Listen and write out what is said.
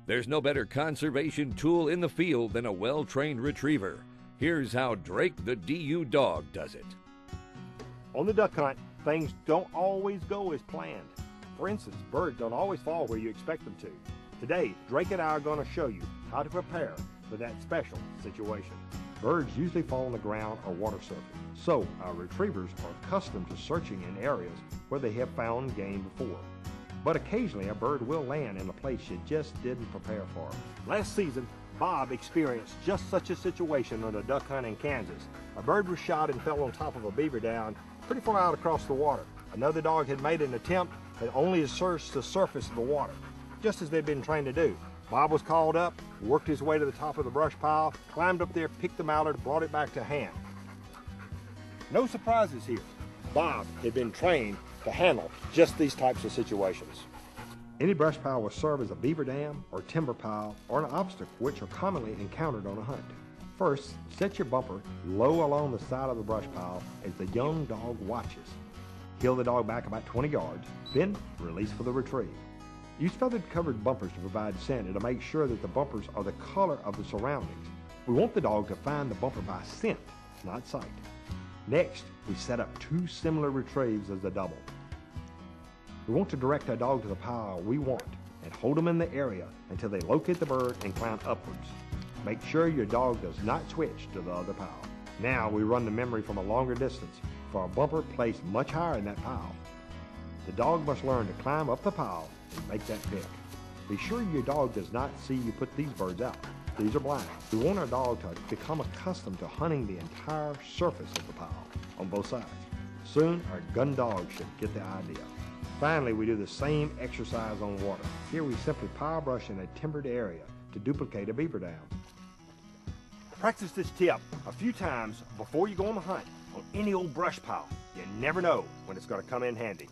There's no better conservation tool in the field than a well-trained retriever. Here's how Drake the DU dog does it. On the duck hunt, things don't always go as planned. For instance, birds don't always fall where you expect them to. Today, Drake and I are going to show you how to prepare for that special situation. Birds usually fall on the ground or water surface, so our retrievers are accustomed to searching in areas where they have found game before. But occasionally a bird will land in a place you just didn't prepare for. Last season, Bob experienced just such a situation on a duck hunt in Kansas. A bird was shot and fell on top of a beaver dam pretty far out across the water. Another dog had made an attempt but only searched the surface of the water, just as they'd been trained to do. Bob was called up, worked his way to the top of the brush pile, climbed up there, picked the mallard, brought it back to hand. No surprises here. Bob had been trained to handle just these types of situations. Any brush pile will serve as a beaver dam or timber pile or an obstacle which are commonly encountered on a hunt. First, set your bumper low along the side of the brush pile as the young dog watches. Heel the dog back about 20 yards, then release for the retrieve. Use feathered covered bumpers to provide scent and to make sure that the bumpers are the color of the surroundings. We want the dog to find the bumper by scent, not sight. Next, we set up two similar retrieves as a double. We want to direct our dog to the pile we want and hold them in the area until they locate the bird and climb upwards. Make sure your dog does not switch to the other pile. Now we run the memory from a longer distance for a bumper placed much higher in that pile. The dog must learn to climb up the pile and make that pick. Be sure your dog does not see you put these birds out. These are blind. We want our dog to become accustomed to hunting the entire surface of the pile on both sides. Soon, our gun dog should get the idea. Finally, we do the same exercise on water. Here we simply pile brush in a timbered area to duplicate a beaver dam. Practice this tip a few times before you go on the hunt on any old brush pile. You never know when it's going to come in handy.